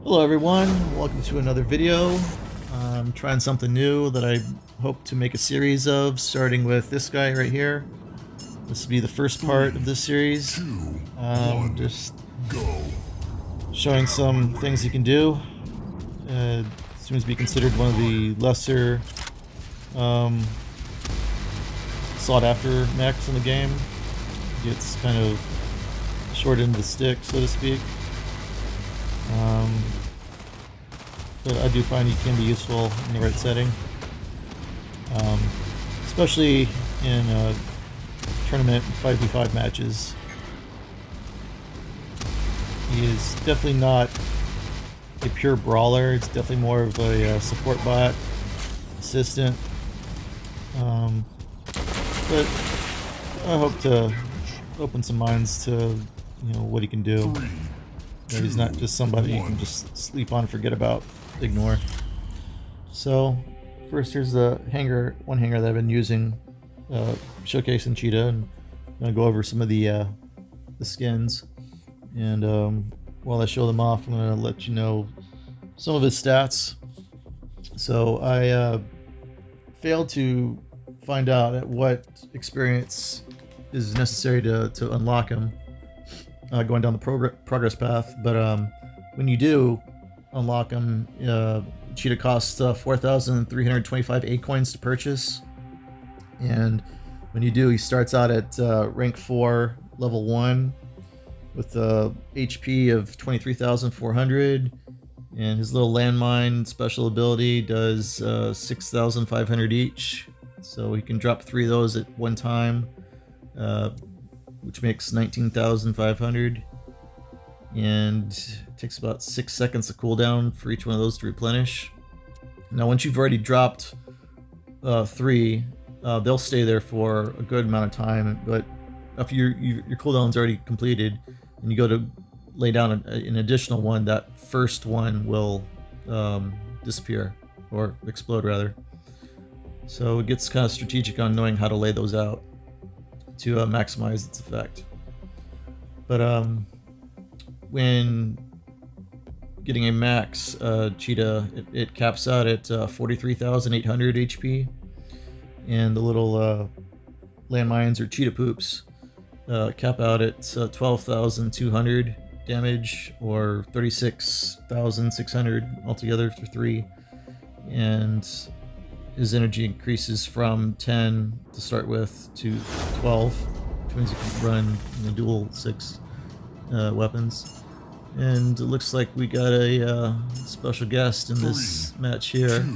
Hello everyone, welcome to another video. I'm trying something new that I hope to make a series of, starting with this guy right here. This will be the first part of this series. Just showing some things you can do. Seems to be considered one of the lesser sought after mechs in the game. It's kind of short end of the stick, so to speak. But I do find he can be useful in the right setting, especially in tournament 5v5 matches. He is definitely not a pure brawler. It's definitely more of a support bot, assistant. But I hope to open some minds to what he can do. That he's not just somebody you can just sleep on, forget about, ignore. So first, here's the one hanger that I've been using, showcasing Cheetah, and I'm gonna go over some of the skins. And while I show them off, I'm gonna let you know some of his stats. So I failed to find out at what experience is necessary to unlock him. Going down the progress path, but when you do unlock him, Cheetah costs 4,325 A coins to purchase, and when you do, he starts out at rank 4, level 1, with a HP of 23,400, and his little landmine special ability does 6,500 each, so he can drop 3 of those at one time. Which makes 19,500, and it takes about 6 seconds of cooldown for each one of those to replenish. Now once you've already dropped 3, they'll stay there for a good amount of time, but after your cooldown's already completed and you go to lay down an additional one, that first one will disappear, or explode rather. So it gets kind of strategic on knowing how to lay those out to maximize its effect. But when getting a max Cheetah, it caps out at 43,800 HP, and the little landmines or Cheetah poops cap out at 12,200 damage, or 36,600 altogether for 3, and his energy increases from 10 to start with to 12, which means you can run dual 6 weapons. And it looks like we got a special guest in this match here,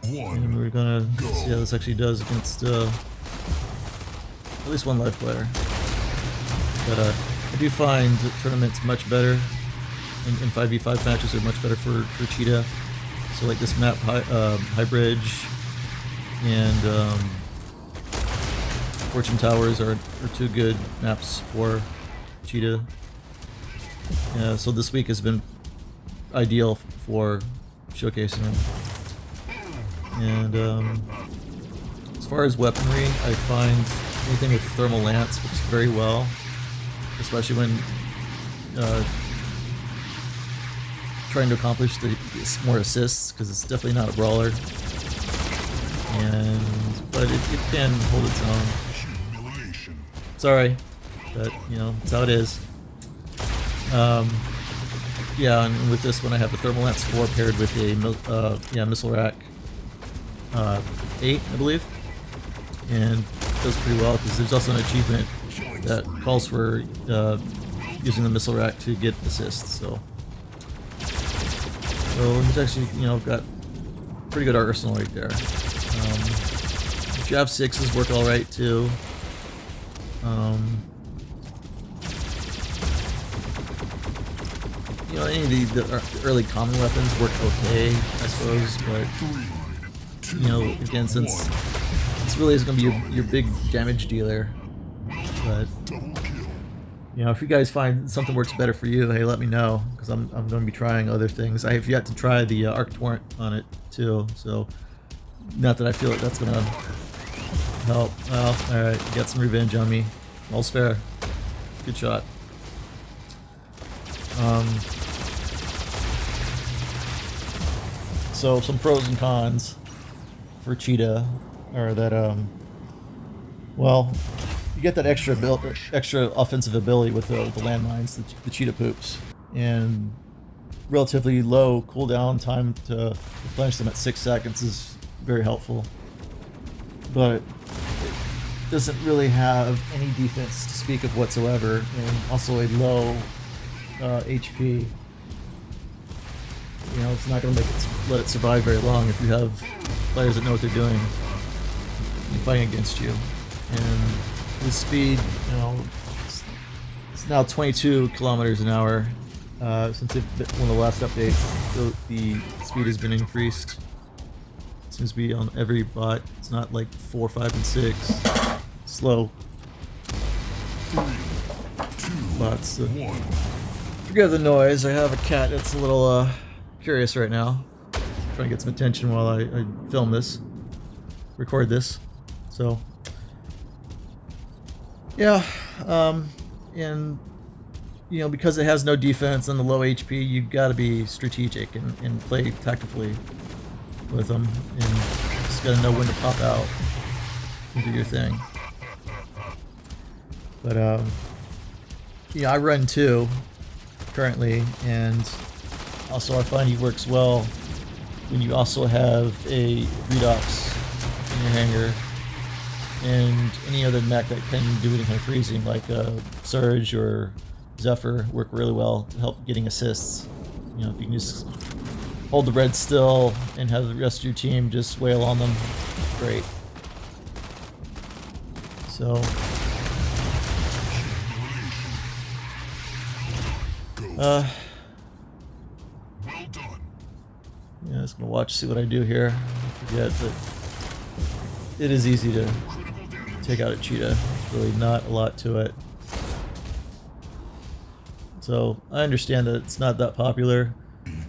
and we're gonna see how this actually does against at least one live player. But I do find that tournaments much better, and 5v5 matches are much better for Cheetah. So like this map, High Bridge and Fortune Towers are 2 good maps for Cheetah. So this week has been ideal for showcasing him. And as far as weaponry, I find anything with thermal lance works very well, especially when trying to accomplish more assists, because it's definitely not a brawler. But it can hold its own. Sorry, but that's how it is. Yeah, and with this one I have the Thermal Lance 4 paired with a Missile Rack 8, I believe, and it does pretty well because there's also an achievement that calls for using the Missile Rack to get assists. So he's actually got pretty good arsenal right there. Jab 6s work alright too. Any of the early common weapons work okay, I suppose, but again, since this really is going to be your big damage dealer, but if you guys find something works better for you, hey, let me know, because I'm going to be trying other things. I have yet to try the Arc Torrent on it too, so not that I feel like that's going to help. Well, alright, you got some revenge on me. All's fair. Good shot. So some pros and cons for Cheetah are that well, you get that extra offensive ability with the landmines, the Cheetah poops, and relatively low cooldown time to replenish them at 6 seconds is very helpful. But it doesn't really have any defense to speak of whatsoever, and also a low HP. You know, it's not going to let it survive very long if you have players that know what they're doing and fighting against you. And the speed, you know, it's now 22 kilometers an hour. Since one of the last updates, the speed has been increased. It seems to be on every bot. It's not like 4, 5, and 6. Slow. 3, 2, Bots. 1. Forgive the noise. I have a cat that's a little curious right now. Trying to get some attention while I film this, record this. So, yeah, and you know, because it has no defense and the low HP, you've got to be strategic and play tactically with them, and just got to know when to pop out and do your thing. But yeah, I run 2 currently, and also I find he works well when you also have a Redox in your hangar and any other mech that can do any kind of freezing, like Surge or Zephyr, work really well to help getting assists. You know, if you can just hold the red still and have the rest of your team just wail on them, great. So, Well done. yeah, just gonna watch, see what I do here. I forget, but it is easy to take out a Cheetah. Really not a lot to it. So I understand that it's not that popular.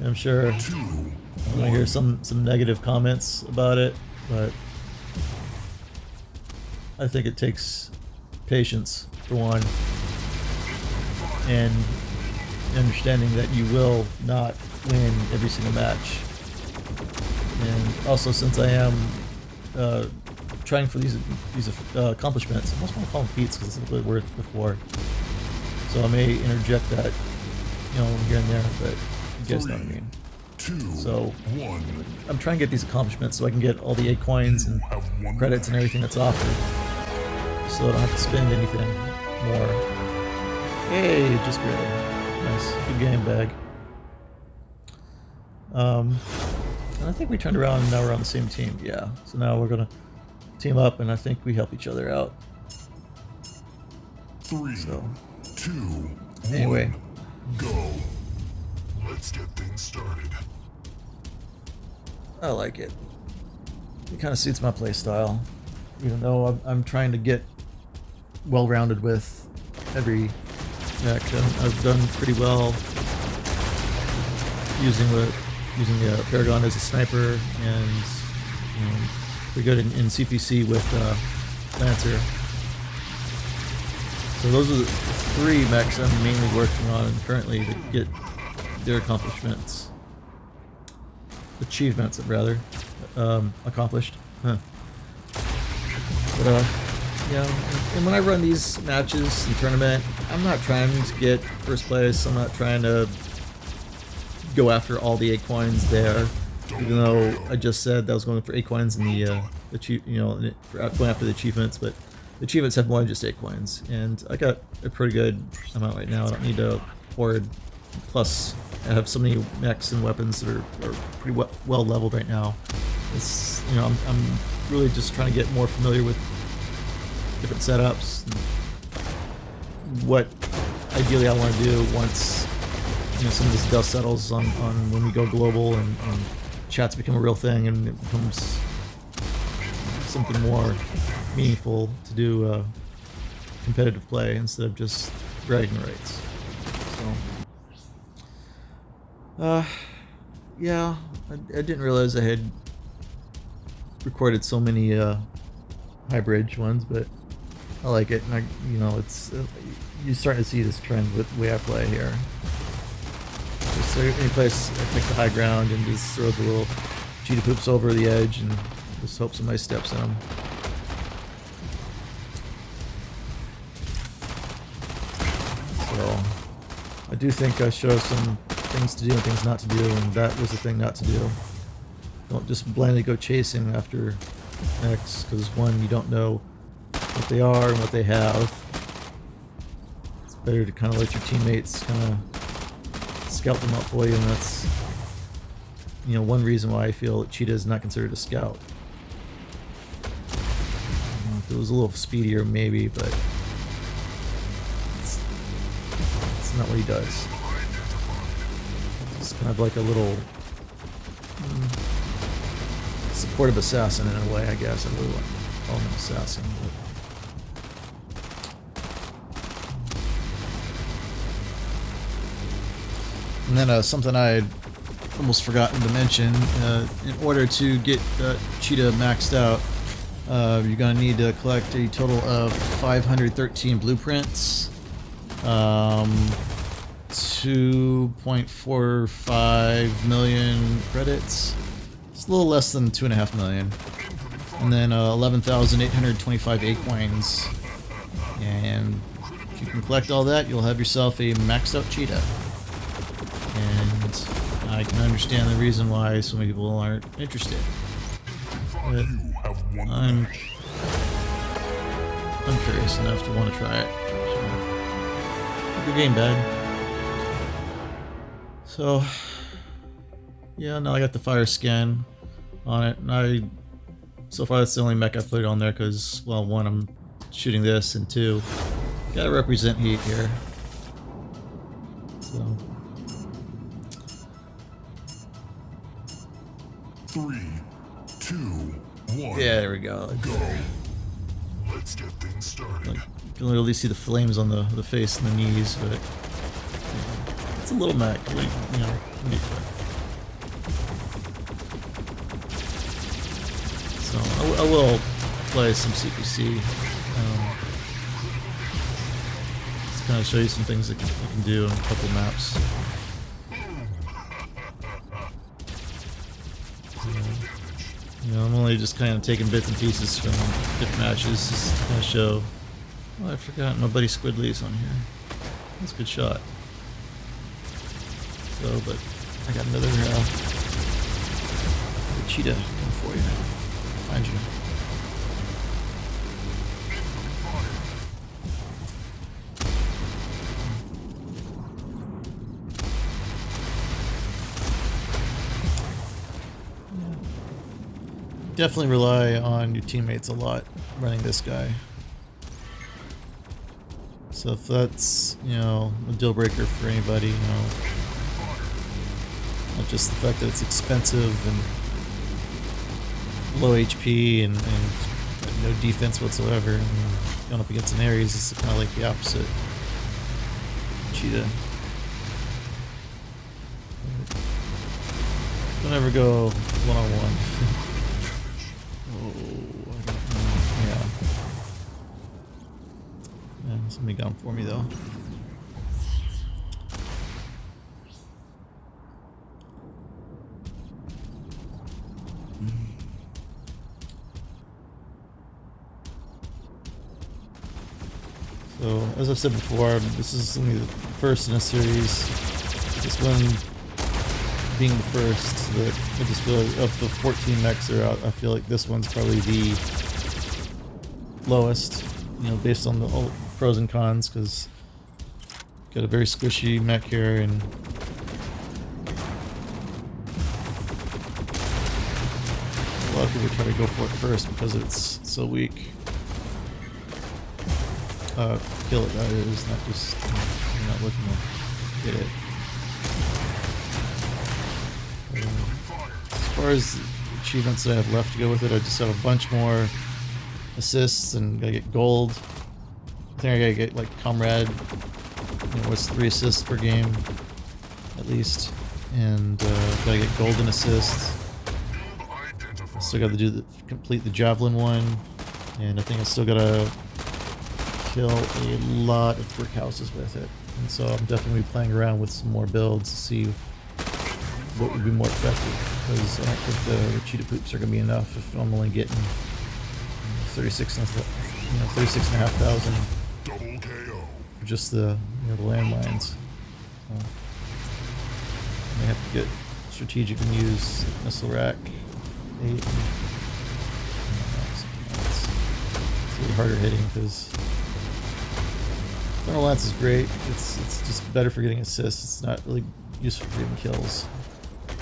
I'm sure I'm gonna hear some negative comments about it, but I think it takes patience for one, and understanding that you will not win every single match. And also, since I am trying for these accomplishments, I almost want to call them feats because it's a little bit before. So I may interject that, you know, here and there, but you guys know what I mean. 2, So 1. I'm trying to get these accomplishments so I can get all the 8 coins and credits and everything that's offered, so I don't have to spend anything more. Hey, just barely. Nice, good game, bag. And I think we turned around and now we're on the same team. Yeah, so now we're gonna team up, and I think we help each other out. 3, So 2, anyway, 1, go. Let's get things started. I like it. It kind of suits my play style, even though I'm trying to get well-rounded with every mech. I've done pretty well using the Paragon as a sniper, and you know, pretty good in CPC with Lancer. So those are the 3 mechs I'm mainly working on currently to get their accomplishments. Achievements, rather. Accomplished. Huh. But, yeah, and when I run these matches in tournament, I'm not trying to get first place. I'm not trying to go after all the 8 coins there, even though I just said that I was going for 8 coins in the you know, for going after the achievements, but the achievements have more than just 8 coins, and I got a pretty good amount right now. I don't need to hoard. Plus, I have so many mechs and weapons that are pretty well leveled right now. It's, you know, I'm really just trying to get more familiar with different setups, and what ideally I want to do once, you know, some of this dust settles on when we go global and chats become a real thing and it becomes something more meaningful to do competitive play instead of just bragging rights. So, yeah, I didn't realize I had recorded so many high bridge ones, but I like it, and you're starting to see this trend with the way I play here. Just So any place I take the high ground and just throw the little cheetah poops over the edge and just hope somebody steps in them. So I do think I show some things to do and things not to do, and that was the thing not to do. Don't just blindly go chasing after mechs, because one, you don't know what they are and what they have. It's better to kind of let your teammates kind of scout them out for you, and that's, you know, one reason why I feel that Cheetah is not considered a scout. If it was a little speedier, maybe, but it's not what he does. It's kind of like a little supportive assassin in a way, I guess. I really want to call him an assassin. And then something I had almost forgotten to mention, in order to get Cheetah maxed out, you're going to need to collect a total of 513 blueprints, 2.45 million credits. It's a little less than 2.5 million. And then 11,825 A coins. And if you can collect all that, you'll have yourself a maxed out Cheetah. And I can understand the reason why so many people aren't interested. But I'm curious enough to want to try it. So, good game, bad. So, yeah, now I got the fire skin on it, and so far that's the only mech I put it on there because, well, one, I'm shooting this, and two, gotta represent heat here. So. 3, 2, 1. Yeah, there we go. Go. Let's get things started. Like, you can literally see the flames on the face and the knees, but it's a little mech, like, you know. So I will play some CPC. Just kind of show you some things that you can do in a couple maps. You know, I'm only just kind of taking bits and pieces from different matches just to kind of show. Oh, I forgot my buddy Squidly's on here. That's a good shot. So, but I got another cheetah coming for you. Find you. Definitely rely on your teammates a lot running this guy. So if that's, you know, a deal breaker for anybody, you know, not just the fact that it's expensive and low HP and no defense whatsoever, and going up against an Ares is kind of like the opposite. Cheetah. Don't ever go one-on-one. Somebody got him for me though. So, as I've said before, this is only the first in a series. This one being the first, that I just feel like of the 14 mechs that are out, I feel like this one's probably the lowest, you know, based on the pros and cons, because got a very squishy mech here, and a lot of people try to go for it first because it's so weak. Kill it, that is, not just, you're not looking to get it. As far as achievements that I have left to go with it, I just have a bunch more assists and gotta get gold. I think I gotta get like Comrade, you know, what's 3 assists per game, at least, and gotta get golden assists. Still gotta do complete the Javelin one, and I think I still gotta kill a lot of brick houses with it. And so I'm definitely playing around with some more builds to see what would be more effective, because I don't think the cheetah poops are going to be enough if I'm only getting 36,500 Double KO. for just the the landmines. So, I may have to get strategic and use missile rack 8. And, something else. It's really harder hitting because thermal lance is great. It's just better for getting assists. It's not really useful for getting kills. So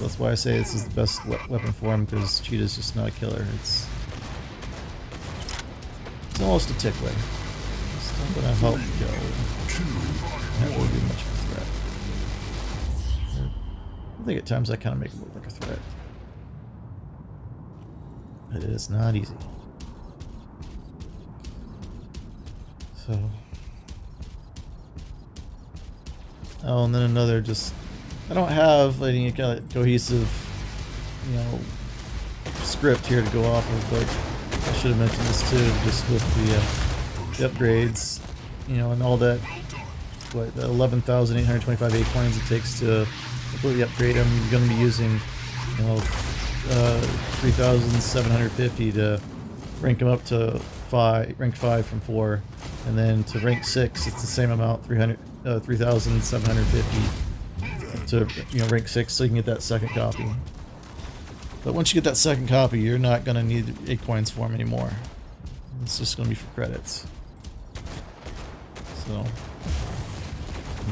that's why I say this is the best weapon for him, because Cheetah's just not a killer. It's almost a tickler. It's not gonna help go. Not really do much of a threat. I think at times I kind of make it look like a threat. But it is not easy. So. Oh, and then another just. I don't have any kind of cohesive, script here to go off of, but I should have mentioned this too, just with the upgrades, and all that. What, the 11,825 acorns it takes to completely upgrade them. You're going to be using, 3,750 to rank them up to rank 5 from 4, and then to rank 6, it's the same amount, 3,750 to rank 6, so you can get that second copy. But once you get that second copy, you're not going to need acorns for them anymore. It's just going to be for credits. So.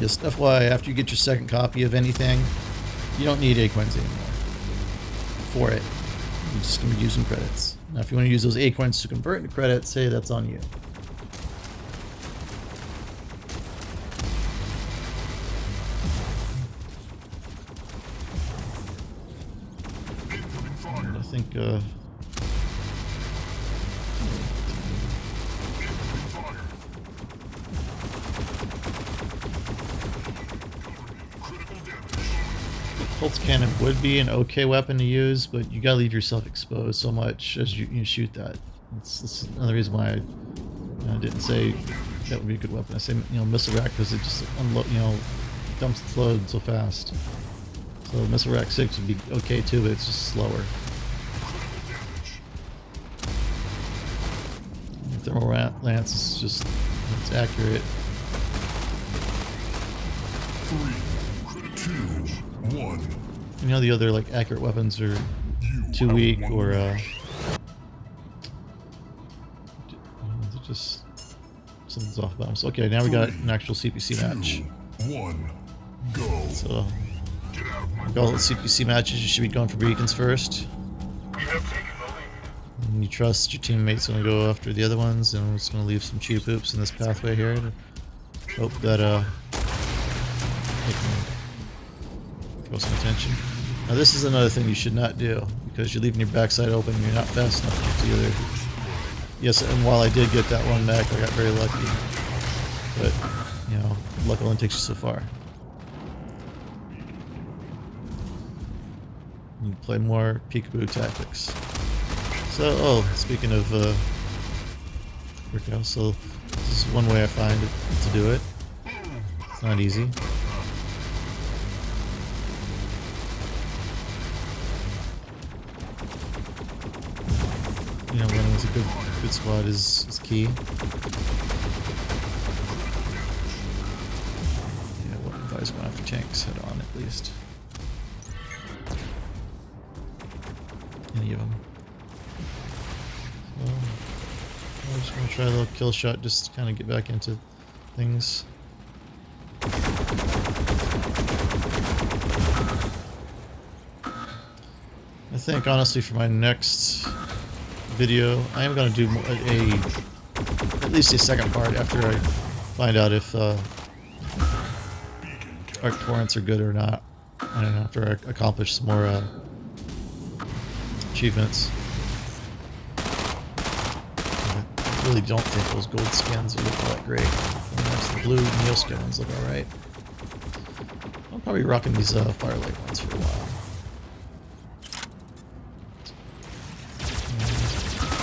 Just FYI, after you get your second copy of anything, you don't need acorns anymore for it. You're just going to be using credits. Now, if you want to use those acorns to convert into credits, hey, that's on you. And I think, Pulse cannon would be an okay weapon to use, but you gotta leave yourself exposed so much as you shoot that. That's another reason why I didn't say that would be a good weapon. I say missile rack because it just dumps its load so fast. So missile rack 6 would be okay too, but it's just slower. Thermal lance is just it's accurate. 3, 2, 1. The other accurate weapons are too weak, or they're just something's off about them. So okay, now we got an actual CPC match. 2, 1, go. So all the CPC matches, you should be going for beacons first. And you trust your teammates going to go after the other ones, and we're just going to leave some cheetah poops in this pathway here to hope that they can throw some attention. Now this is another thing you should not do, because you're leaving your backside open and you're not fast enough to get to the other. Yes, and while I did get that one mech, I got very lucky. But, luck only takes you so far. You play more peekaboo tactics. So, speaking of workout, so this is one way I find to do it. It's not easy. Running with a good squad is key. Yeah, well, I was going after tanks head on at least. Any of them. So, I'm just going to try a little kill shot just to kind of get back into things. I think honestly for my next video, I am going to do at least a second part after I find out if arc torrents are good or not. I don't know, after I accomplish some more achievements. I really don't think those gold skins look all that great. The blue Neo skin ones look alright. I'm probably rocking these Firelight ones for a while.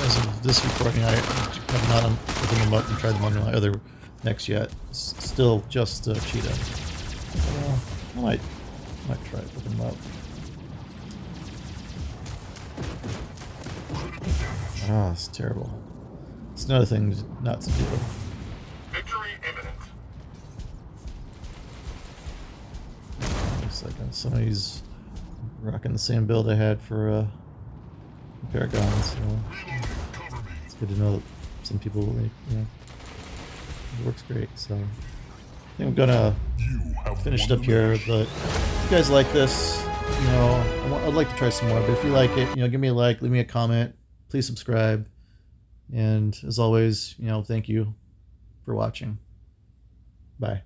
As of this recording, I have not opened them up and tried them on my other mechs yet. It's still just Cheetah. I might Might try to open them up. Ah, it's terrible. It's another thing not to do. Victory imminent. Looks like somebody's rocking the same build I had for Paragon, so it's good to know that some people, like, you know, it works great. So I think I'm gonna finish it up here. But if you guys like this, you know, I'd like to try some more. But if you like it, you know, give me a like, leave me a comment, please subscribe, and as always, you know, thank you for watching. Bye.